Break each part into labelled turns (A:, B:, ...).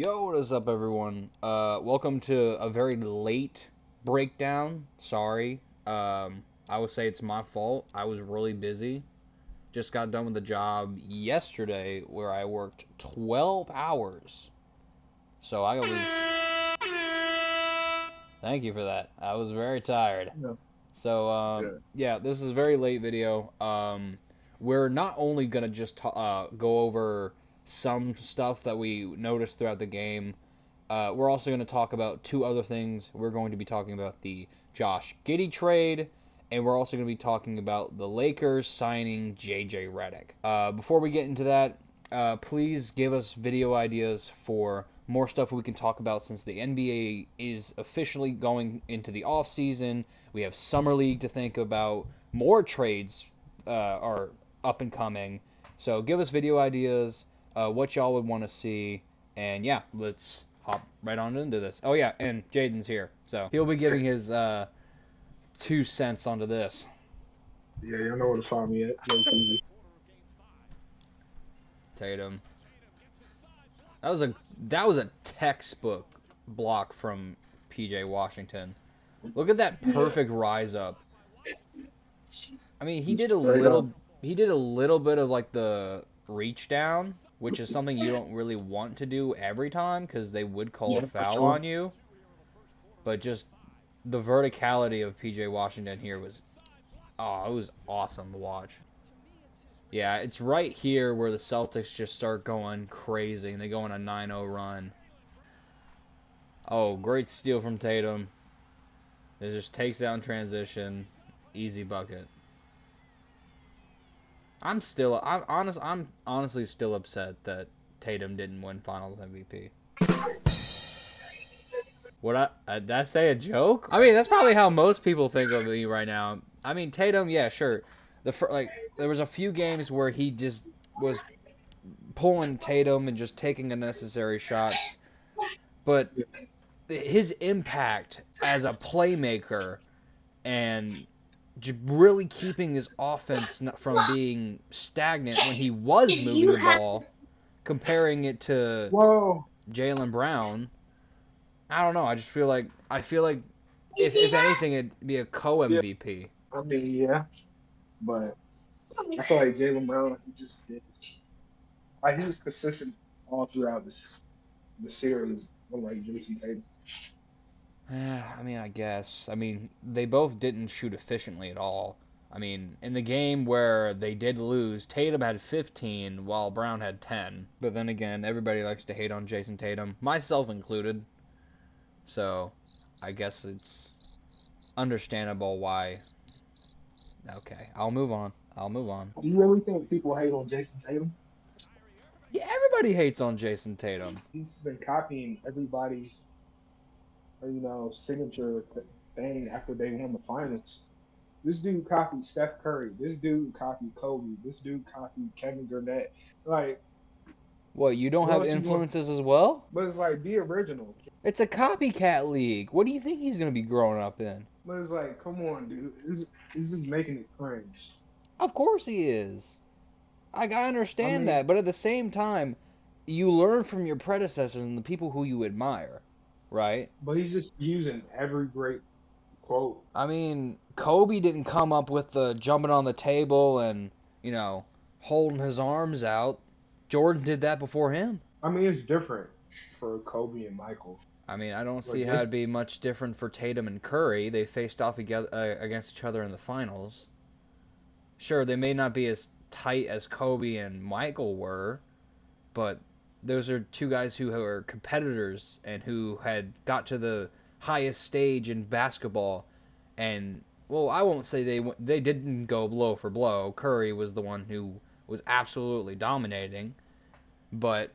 A: Yo, what is up, everyone? Welcome to a very late breakdown. Sorry. I would say it's my fault. I was really busy. Just got done with the job yesterday where I worked 12 hours. So I was. Thank you for that. I was very tired.
B: Yeah,
A: So,
B: yeah.
A: yeah, this is a very late video. We're not only gonna just go over some stuff that we noticed throughout the game. We're also going to talk about two other things. We're going to be talking about the Josh Giddy trade, and we're also going to be talking about the Lakers signing JJ Redick. Before we get into that, please give us video ideas for more stuff we can talk about since the NBA is officially going into the off season. We have summer league to think about. More trades are up and coming. So give us video ideas, what y'all would want to see, and yeah, let's hop right on into this. Oh yeah, and Jaden's here, so he'll be giving his 2 cents onto this.
B: Yeah, y'all know where to find me at. Low key.
A: Tatum. That was a textbook block from PJ Washington. Look at that
B: Yeah,
A: perfect rise up. I mean, he
B: just
A: did a
B: straight up.
A: little he did a little bit of like the reach down, which is something you don't really want to do every time because they would call a
B: Yeah, for
A: foul
B: sure.
A: on you. But just the verticality of PJ Washington here was it was awesome to watch. Yeah, it's right here where the Celtics just start going crazy and they go on a 9-0 run. Oh, great steal from Tatum. It just takes down transition, easy bucket. I'm honestly still upset that Tatum didn't win Finals MVP. Did I say a joke? I mean, that's probably how most people think of me right now. I mean, Tatum, yeah, sure. There was a few games where he just was pulling Tatum and just taking unnecessary shots, but his impact as a playmaker and really keeping his offense from being stagnant when he was moving the ball, comparing it to
B: Whoa.
A: Jaylen Brown, I don't know. I feel like if anything, it'd be a co
B: Yeah,
A: MVP.
B: I mean, yeah, but I feel like Jalen Brown, he just did. Like, he was consistent all throughout the series, unlike Jason Tatum.
A: I mean, I guess. I mean, they both didn't shoot efficiently at all. I mean, in the game where they did lose, Tatum had 15 while Brown had 10. But then again, everybody likes to hate on Jason Tatum, myself included. So, I guess it's understandable why. Okay, I'll move on. I'll move on.
B: Do you really think people hate on Jason Tatum?
A: Yeah, everybody hates on Jason Tatum.
B: He's been copying everybody's, signature thing after they won the finals. This dude copied Steph Curry. This dude copied Kobe. This dude copied Kevin Garnett. Like,
A: What, you don't
B: what
A: have
B: else you want?
A: influences as well?
B: But it's like, be original.
A: It's a copycat league. What do you think he's going to be growing up in?
B: But it's like, come on, dude. It's just making it cringe.
A: Of course he is. I
B: I
A: understand
B: mean,
A: that, but at the same time, you learn from your predecessors and the people who you admire, right?
B: but he's just using every great quote.
A: I mean, Kobe didn't come up with the jumping on the table and, you know, holding his arms out. Jordan did that before him.
B: I mean, it's different for Kobe and Michael.
A: I mean, I don't
B: But
A: see how
B: just
A: it'd be much different for Tatum and Curry. They faced off against each other in the finals. Sure, they may not be as tight as Kobe and Michael were, but those are two guys who are competitors and who had got to the highest stage in basketball. And well, I won't say they didn't go blow for blow. Curry was the one who was absolutely dominating, but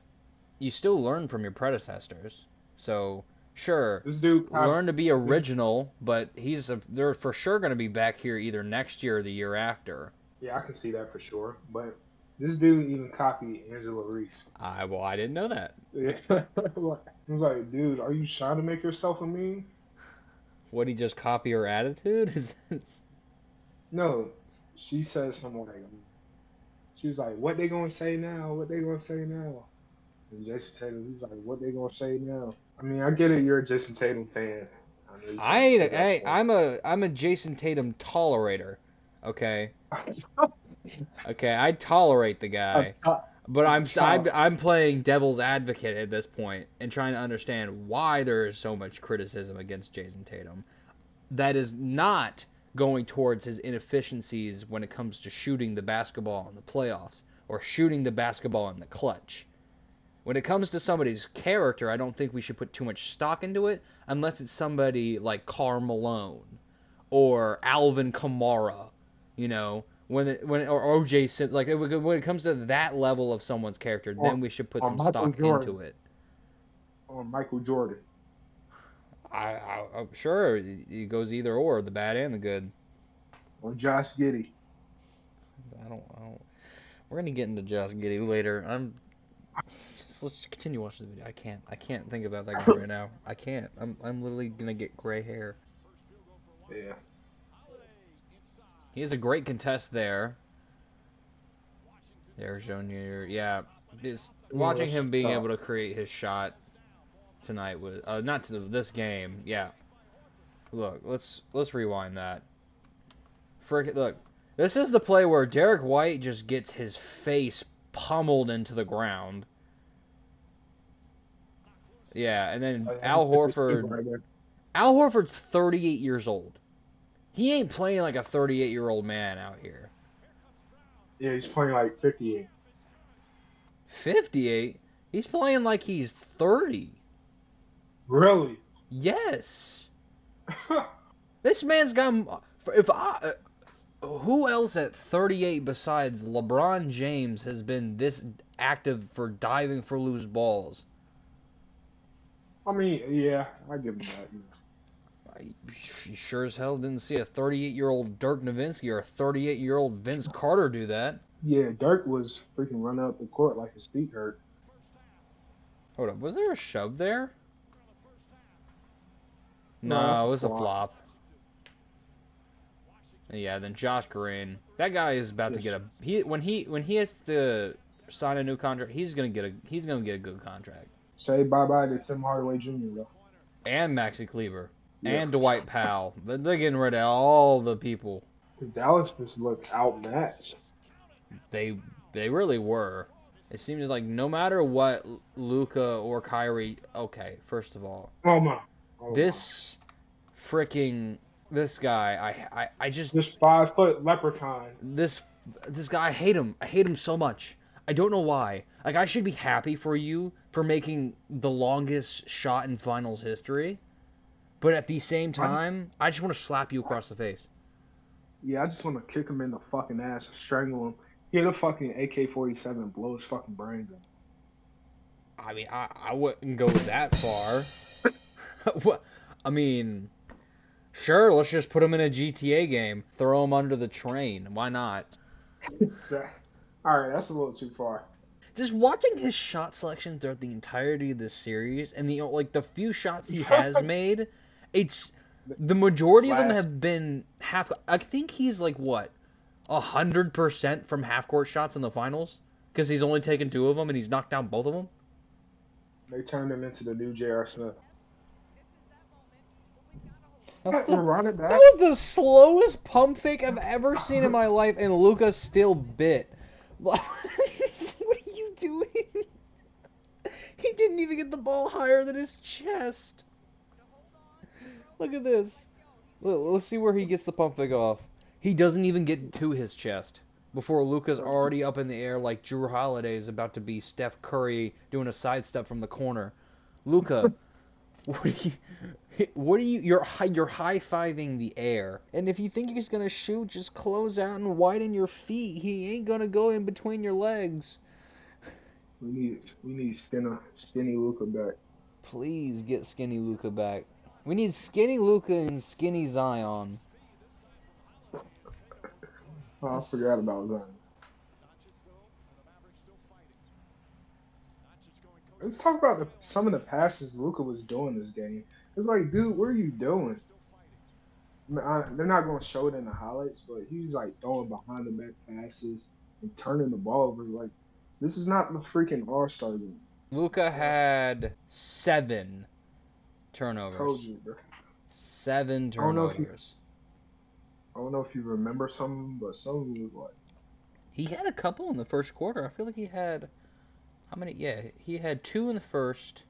A: you still learn from your predecessors. So sure,
B: this dude,
A: learn to be
B: this
A: original, but they're for sure going to be back here either next year or the year after.
B: yeah, I can see that for sure. But this dude even copied Angela Reese.
A: I didn't know that.
B: Yeah. I was like, dude, are you trying to make yourself a meme?
A: Would he just copy her attitude?
B: No, she said something like, she was like, what they gonna say now? What they gonna say now? And Jason Tatum, he's like, what they gonna say now? I mean, I get it. You're a Jason Tatum fan. I know you're
A: I
B: trying to
A: ain't,
B: stick up
A: I,
B: for
A: I'm a Jason Tatum tolerator. Okay,
B: him.
A: okay, I tolerate the
B: A
A: guy,
B: top,
A: but
B: a
A: I'm
B: top.
A: I'm playing devil's advocate at this point and trying to understand why there is so much criticism against Jason Tatum. That is not going towards his inefficiencies when it comes to shooting the basketball in the playoffs or shooting the basketball in the clutch. When it comes to somebody's character, I don't think we should put too much stock into it unless it's somebody like Karl Malone or Alvin Kamara, you know, or OJ Simpson. Like when it comes to that level of someone's character,
B: Or
A: then we should put
B: or
A: some
B: Michael
A: stock into
B: Jordan.
A: it.
B: Or Michael Jordan.
A: I'm sure it goes either or, the bad and the good.
B: Or Josh Giddy.
A: I don't. We're gonna get into Josh Giddy later. Let's continue watching the video. I can't think about that guy right now. I can't. I'm literally gonna get gray hair.
B: Yeah.
A: He has a great contest there. There's Junior. Yeah, just
B: Yeah,
A: watching
B: that's
A: him being
B: tough.
A: able to create his shot tonight was not to this game. Yeah. Look, let's rewind that. Look, this is the play where Derek White just gets his face pummeled into the ground. Yeah, and then
B: He
A: Al
B: put this keeper
A: Horford.
B: right there.
A: Al Horford's 38 years old. He ain't playing like a 38-year-old man out here.
B: Yeah, he's playing like 58.
A: 58? He's playing like he's 30.
B: Really?
A: Yes. This man's got. If I. Who else at 38 besides LeBron James has been this active for diving for loose balls?
B: I mean, yeah, I give him that.
A: I sure as hell didn't see a 38-year-old Dirk Nowitzki or a 38-year-old Vince Carter do that.
B: Yeah, Dirk was freaking running up the court like his feet hurt.
A: Hold up, was there a shove there?
B: No, that's
A: No,
B: a
A: it was a
B: flop.
A: flop. Yeah, then Josh Green. That guy is about to
B: Yes.
A: get when he has to sign a new contract, he's gonna get a good contract.
B: Say bye bye to Tim Hardaway Jr. though.
A: And Maxi Kleber.
B: Yeah,
A: And
B: for sure.
A: Dwight Powell. They're getting rid of all the people.
B: Dallas just looked outmatched.
A: They they really were. It seems like no matter what Luka or Kyrie. Okay, first of all,
B: Oh my. Oh my.
A: this this guy. I just
B: This 5 foot leprechaun.
A: this guy. I hate him. I hate him so much. I don't know why. Like I should be happy for you for making the longest shot in finals history, but at the same
B: I just,
A: time, I just want to slap you across the face.
B: yeah, I just want to kick him in the fucking ass, strangle him. He had a fucking AK-47, blow his fucking brains out.
A: I mean, I wouldn't go that far. What? I mean, sure, let's just put him in a GTA game, throw him under the train. Why not?
B: All right, that's a little too far.
A: Just watching his shot selection throughout the entirety of this series, and the few shots he has made, it's the majority of them
B: Last,
A: have been half. I think he's like what, 100% from half court shots in the finals, because he's only taken two of them and he's knocked down both of them.
B: they turned him into the new J.R. Smith.
A: That
B: We're running back.
A: was the slowest pump fake I've ever seen in my life, and Luka still bit. What are you doing? He didn't even get the ball higher than his chest. Look at this. Let's see where he gets the pump fake off. He doesn't even get to his chest before Luka's already up in the air like Drew Holiday is about to be Steph Curry doing a sidestep from the corner. Luka, you're high-fiving the air. And if you think he's going to shoot, just close out and widen your feet. He ain't going to go in between your legs.
B: We need skinny Luka back.
A: Please get skinny Luka back. We need skinny Luka and skinny Zion.
B: Oh, I forgot about that. Let's talk about some of the passes Luka was doing this game. It's like, dude, what are you doing? They're not going to show it in the highlights, but he's like throwing behind the back passes and turning the ball over. Like, this is not the freaking All-Star game.
A: Luka had 7
B: Told
A: turnovers.
B: you, bro.
A: 7
B: I don't know if you,
A: turnovers.
B: I don't know if you remember something, but something was like,
A: He had a couple in the first quarter. I feel like he had how many? Yeah, he had 2 in the first,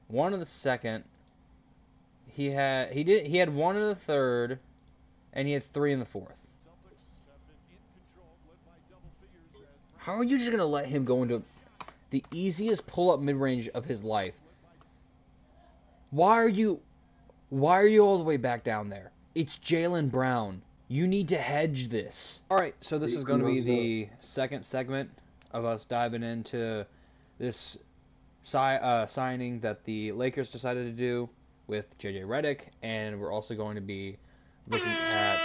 A: 1 in the second. He had 1 in the third, and he had 3 in the fourth. How are you just gonna let him go into the easiest pull-up mid-range of his life? Why are you Why are you all the way back down there? It's Jaylen Brown. You need to hedge this. All right, so this is going to be the second segment of us diving into this signing that the Lakers decided to do with JJ Redick, and we're also going to be looking at.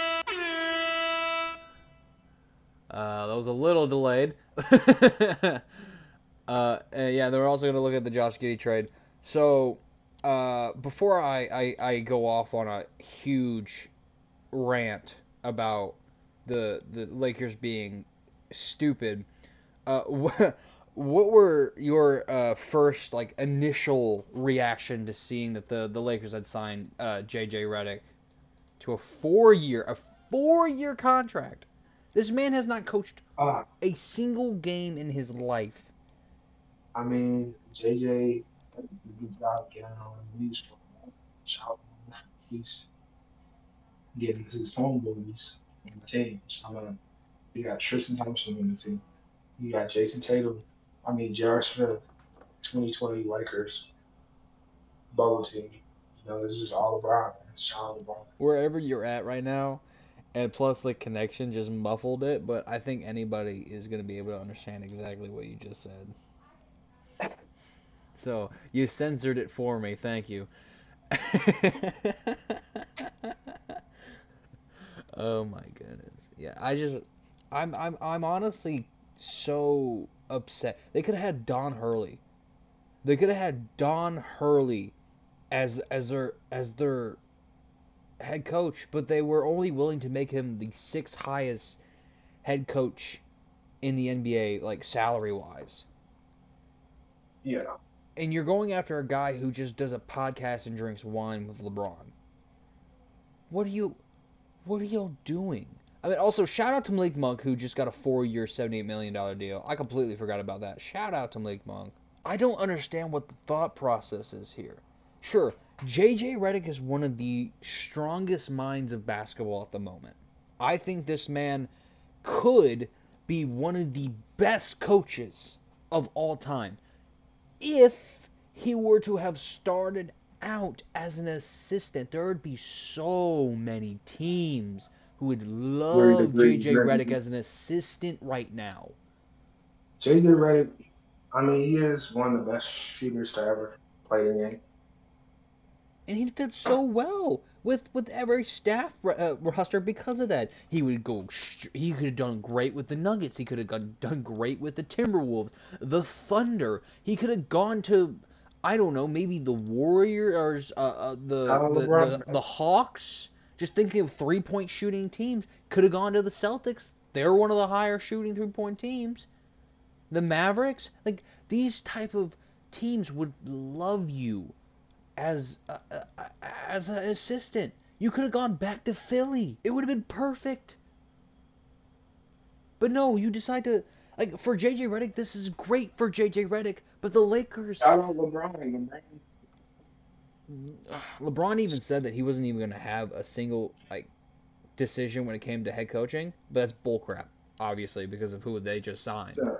A: That was a little delayed. Yeah, they're also going to look at the Josh Giddy trade. So, before I go off on a huge rant about the Lakers being stupid, what were your first like initial reaction to seeing that the Lakers had signed JJ Redick to a 4-year contract? This man has not coached
B: ah,
A: a single game in his life.
B: I mean, JJ did a good job getting on his knees for him. Shout out, he's getting his homeboys on the team. So, you got Tristan Thompson on the team. You got Jason Tatum. I mean, J.R. Smith, 2020 Lakers bubble team. You know, it's just all LeBron, man. Shout out LeBron.
A: Wherever you're at right now, and plus the connection just muffled it, but I think anybody is going to be able to understand exactly what you just said. So you censored it for me. Thank you. Oh my goodness. Yeah, I'm honestly so upset. They could have had Don Hurley. They could have had Don Hurley as their head coach, but they were only willing to make him the 6th highest head coach in the NBA, like salary wise.
B: Yeah.
A: And you're going after a guy who just does a podcast and drinks wine with LeBron. What are you What are y'all doing? I mean, also, shout out to Malik Monk, who just got a 4-year, $78 million deal. I completely forgot about that. Shout out to Malik Monk. I don't understand what the thought process is here. Sure, JJ Redick is one of the strongest minds of basketball at the moment. I think this man could be one of the best coaches of all time if he were to have started out as an assistant. There would be so many teams who would love JJ Redick as an assistant right now.
B: JJ Redick, I mean, he is one of the best shooters to ever play the game.
A: And he'd fit so well with every staff roster because of that. He could have done great with the Nuggets. He could have done great with the Timberwolves, the Thunder. He could have gone to, I don't know, maybe the Warriors, the Hawks. Just thinking of 3-point shooting teams. Could have gone to the Celtics. They're one of the higher shooting 3-point teams. The Mavericks, like these type of teams would love you as an assistant. You could have gone back to Philly. It would have been perfect. But no, you decide to, like, for JJ Redick, this is great for JJ Redick, but the Lakers.
B: Shout out LeBron.
A: LeBron even said that he wasn't even going to have a single like decision when it came to head coaching, but that's bullcrap, obviously, because of who they just signed.
B: Yeah.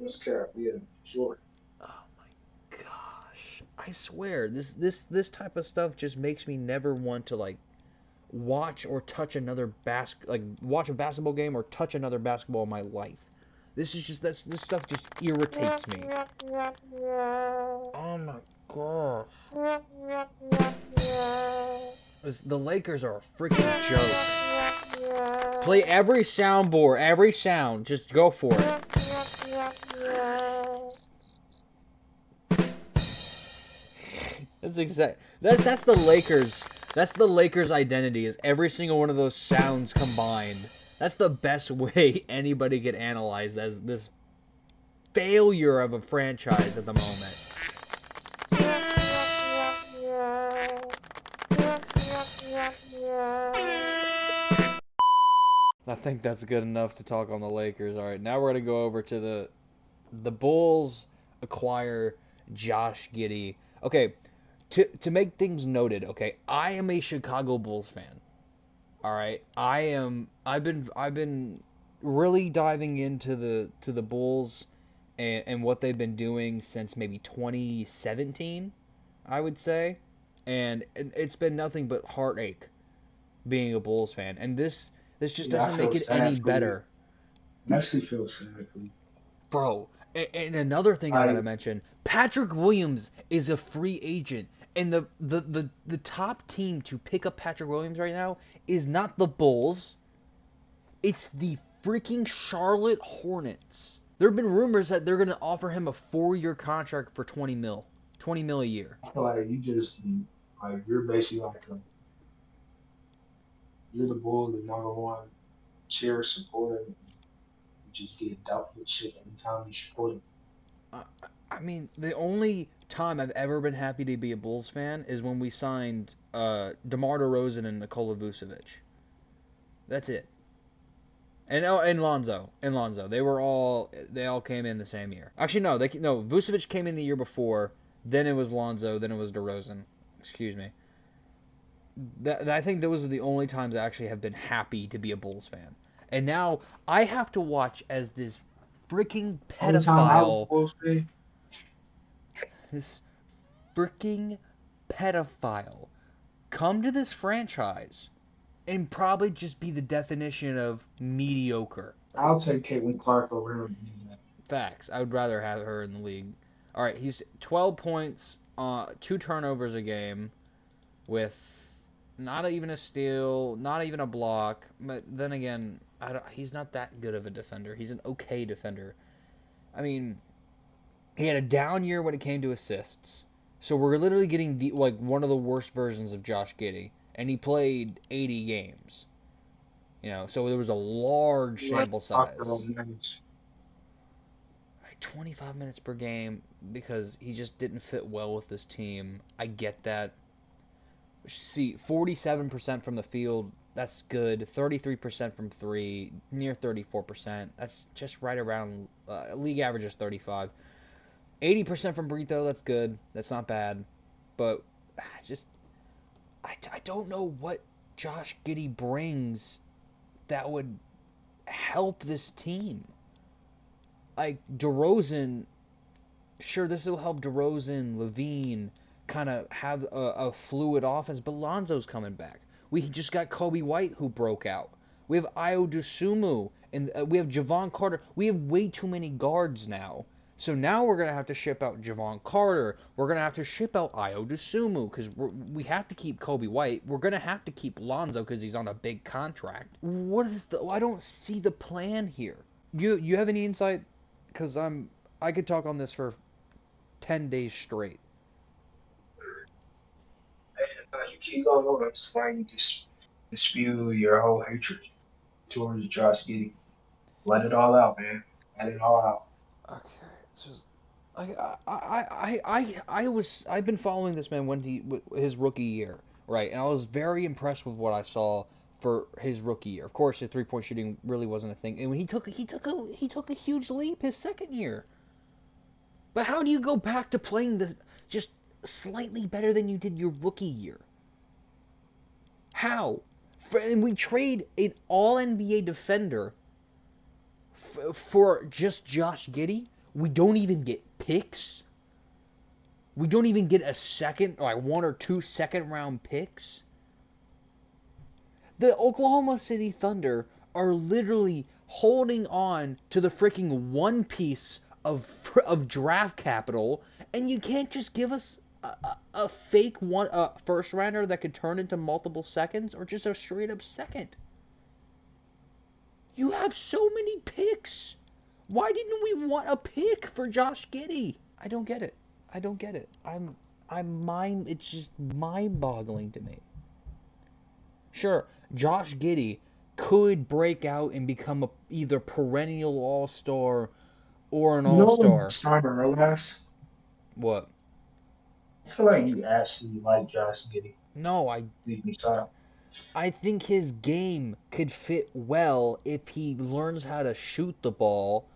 B: That's cap, yeah, sure.
A: Oh my gosh. I swear, this type of stuff just makes me never want to like watch or touch another watch a basketball game or touch another basketball in my life. This stuff just irritates me. Oh my gosh. The Lakers are a freaking joke. Play every soundboard, every sound, just go for it. That's the Lakers. That's the Lakers' identity, is every single one of those sounds combined. That's the best way anybody could analyze as this failure of a franchise at the moment. I think that's good enough to talk on the Lakers. All right, now we're gonna go over to the Bulls acquire Josh Giddy. Okay, to make things noted. Okay, I am a Chicago Bulls fan. All right, I've been really diving into the Bulls and what they've been doing since maybe 2017, I would say, and it's been nothing but heartache being a Bulls fan, and this just
B: Yeah, I
A: doesn't make
B: feel
A: it any
B: sad for you.
A: better,
B: I actually feel sad for you.
A: bro. And another thing I gotta
B: Like,
A: mention, Patrick Williams is a free agent, and the top team to pick up Patrick Williams right now is not the Bulls. It's the freaking Charlotte Hornets. There have been rumors that they're going to offer him a 4-year contract for 20 mil. 20 mil a year.
B: I feel like you're basically you're the bull, the number one cheer supporter. You just get dealt with shit anytime you support him.
A: I, I mean, the only time I've ever been happy to be a Bulls fan is when we signed DeMar DeRozan and Nikola Vucevic. That's it. And Lonzo. They all came in the same year. Actually, no. Vucevic came in the year before. Then it was Lonzo. Then it was DeRozan. Excuse me. I think those are the only times I actually have been happy to be a Bulls fan. And now I have to watch as this freaking
B: Only time I was a
A: pedophile,
B: Bulls fan,
A: this freaking pedophile, come to this franchise and probably just be the definition of mediocre.
B: I'll take Caitlin Clark over him.
A: Facts. I would rather have her in the league. All right, he's 12 points, 2 turnovers a game, with not even a steal, not even a block. But then again, he's not that good of a defender. He's an okay defender. I mean, he had a down year when it came to assists. So we're literally getting one of the worst versions of Josh Giddey, and he played 80 games. So there was a large sample size. 25 minutes per game because he just didn't fit well with this team. I get that. See, 47% from the field, that's good. 33% from three, near 34%. That's just right around league average is 35. 80% from free throw, that's good. That's not bad. But just I don't know what Josh Giddey brings that would help this team. Like DeRozan, sure, this will help DeRozan, Levine kind of have a fluid offense, but Lonzo's coming back. We just got Kobe White who broke out. We have Ayo Dosunmu, and we have Javon Carter. We have way too many guards now. So now we're going to have to ship out Javon Carter. We're going to have to ship out Ayo Dosunmu because we have to keep Kobe White. We're going to have to keep Lonzo because he's on a big contract. I don't see the plan here. You have any insight? Because I could talk on this for 10 days straight.
B: You keep going over. I'm just letting you spew your whole hatred towards Josh Giddey. Let it all out, man. Let it all out.
A: Okay, it's just I've been following this man his rookie year, right? And I was very impressed with what I saw for his rookie year. Of course, his 3-point shooting really wasn't a thing, and when he took a huge leap his second year. But how do you go back to playing this just slightly better than you did your rookie year? How? And we trade an All NBA defender for just Josh Giddey. We don't even get picks. We don't even get a second, like 1 or 2 second-round picks. The Oklahoma City Thunder are literally holding on to the freaking one piece of draft capital, and you can't just give us a fake first rounder that could turn into multiple seconds, or just a straight up second. You have so many picks. Why didn't we want a pick for Josh Giddey? I don't get it. It's just mind-boggling to me. Sure, Josh Giddey could break out and become either perennial all-star or an
B: You know what I'm
A: all-star.
B: starting to realize?
A: What?
B: I feel like you actually like Josh Giddy.
A: No, I
B: Leave me style.
A: I think his game could fit well if he learns how to shoot the ball.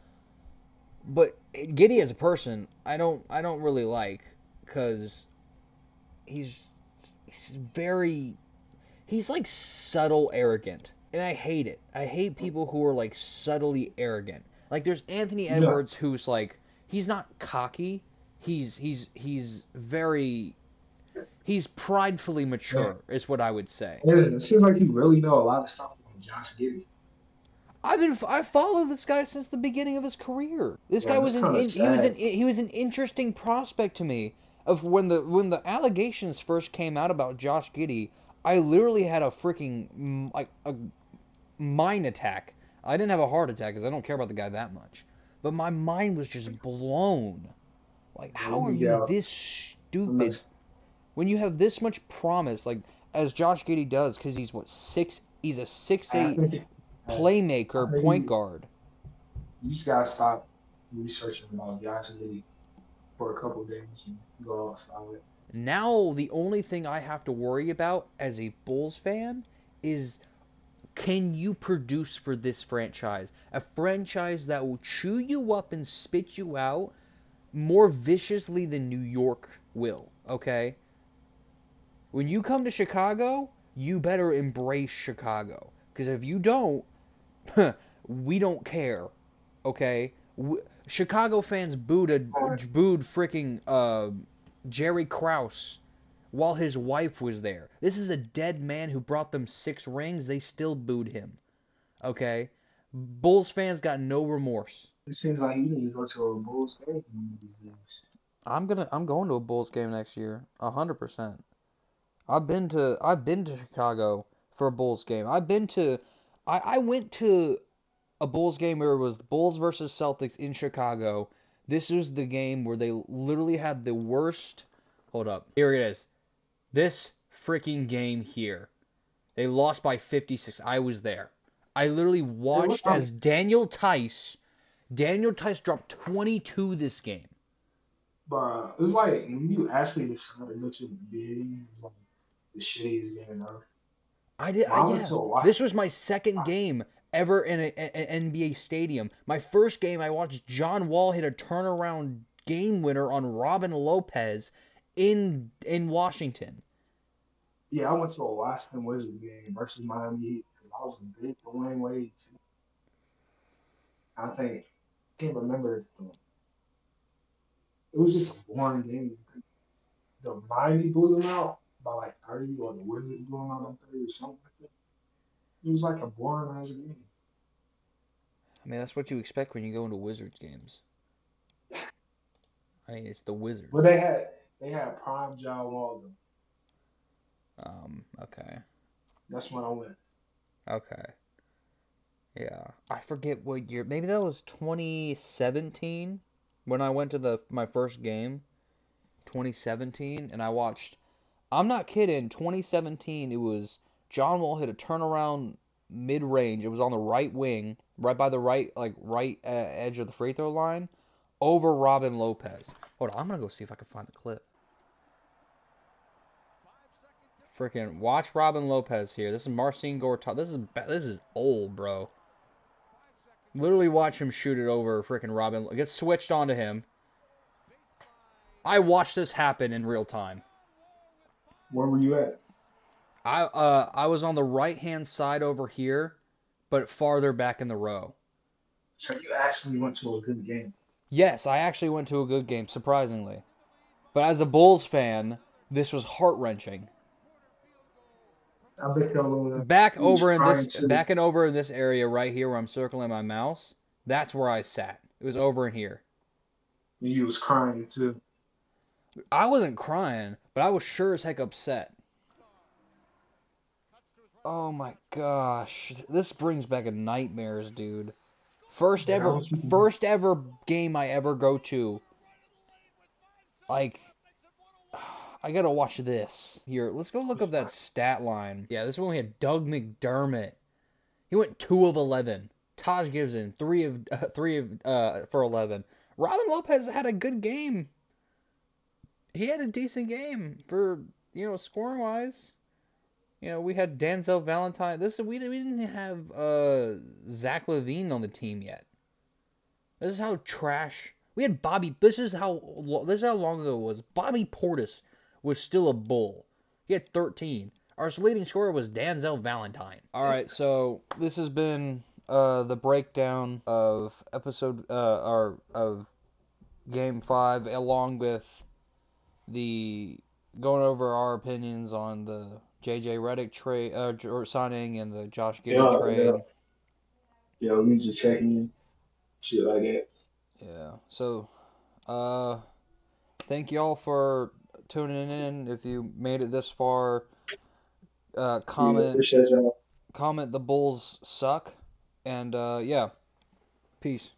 A: But Giddy as a person, I don't really like because he's he's very he's like subtle arrogant, and I hate it. I hate people who are like subtly arrogant. Like there's Anthony
B: Yeah.
A: Edwards who's like he's not cocky. He's very he's pridefully
B: Man,
A: mature is what I would say.
B: it seems like you really know a lot of stuff on Josh Giddy.
A: I followed this guy since the beginning of his career. This guy
B: Yeah,
A: was
B: that's kind of sad.
A: he was an interesting prospect to me. Of when the allegations first came out about Josh Giddey, I literally had a freaking like a mind attack. I didn't have a heart attack because I don't care about the guy that much. But my mind was just blown. Like,
B: Yeah, let
A: how are
B: me get
A: you
B: out.
A: this stupid
B: Listen,
A: when you have this much promise? Like as Josh Giddey does, because he's what six? He's a six
B: I
A: eight
B: think I
A: playmaker
B: think
A: point guard.
B: you just gotta stop researching about Josh Giddy for a couple of days and go outside.
A: Now the only thing I have to worry about as a Bulls fan is can you produce for this franchise? A franchise that will chew you up and spit you out more viciously than New York will, okay? When you come to Chicago, you better embrace Chicago. Because if you don't, we don't care, okay? Chicago fans booed freaking Jerry Krause while his wife was there. This is a dead man who brought them 6 rings. They still booed him. Okay? Bulls fans got no remorse.
B: It seems like you need to go to a Bulls game one of these days.
A: I'm going to a Bulls game next year. 100%. I've been to Chicago for a Bulls game. I went to a Bulls game where it was the Bulls versus Celtics in Chicago. This was the game where they literally had the worst. Hold up. Here it is. This freaking game here. They lost by 56. I was there. I literally
B: Hey, what
A: watched
B: time?
A: as Daniel Tice dropped 22 this game.
B: But it's like when you actually decide to go to the game, it's like the shittiest game ever. When I went
A: Yeah.
B: to a lot,
A: This was my second game ever in an NBA stadium. My first game, I watched John Wall hit a turnaround game winner on Robin Lopez in Washington.
B: yeah, I went to a Washington Wizards game versus Miami Heat. I was a big Dwayne Wade. I think I can't remember. It was just a boring game. The Miami blew them out by like 30, or the Wizards blew them out by 30 or something like that. It was like a boring ass game.
A: I mean, that's what you expect when you go into Wizards games. I mean, it's the
B: But
A: Wizards.
B: they had prime John Wall though.
A: Okay.
B: That's when I went.
A: Okay. Yeah. I forget what year. Maybe that was 2017 when I went to my first game. 2017, and I watched. I'm not kidding. 2017, it was John Wall hit a turnaround mid range. It was on the right wing, right by the right edge of the free throw line, over Robin Lopez. Hold on, I'm gonna go see if I can find the clip. Freaking watch Robin Lopez here. This is Marcin Gortat. This is old, bro. Literally watch him shoot it over freaking Robin. It gets switched onto him. I watched this happen in real time.
B: Where were you at?
A: I was on the right hand side over here, but farther back in the row.
B: So you actually went to a good game.
A: Yes, I actually went to a good game, surprisingly. But as a Bulls fan, this was heart wrenching.
B: I bet you was crying too.
A: Back and over in this area right here where I'm circling my mouse, that's where I sat. It was over in here.
B: You was crying too.
A: I wasn't crying, but I was sure as heck upset. Oh my gosh. This brings back nightmares, dude.
B: Man, I wish you could just
A: First ever game I ever go to. Like I gotta watch this. Here, let's go look
B: push
A: up that
B: back.
A: stat line. Yeah, this one we had Doug McDermott. He went 2 of 11. Taj Gibson, for 11. Robin Lopez had a good game. He had a decent game for scoring wise. We had Denzel Valentine. We didn't have Zach LaVine on the team yet. This is how trash. We had Bobby. This is how long ago it was. Bobby Portis was still a Bull. He had 13. Our leading scorer was Denzel Valentine. All right, so this has been the breakdown of of Game 5, along with the going over our opinions on the JJ Redick trade signing and the Josh Giddy
B: Yeah, yeah,
A: trade.
B: yeah. We just checking shit like that.
A: Yeah. So, thank y'all for tuning in. If you made it this far,
B: Yeah,
A: comment
B: appreciate y'all.
A: comment the Bulls suck, and yeah, peace.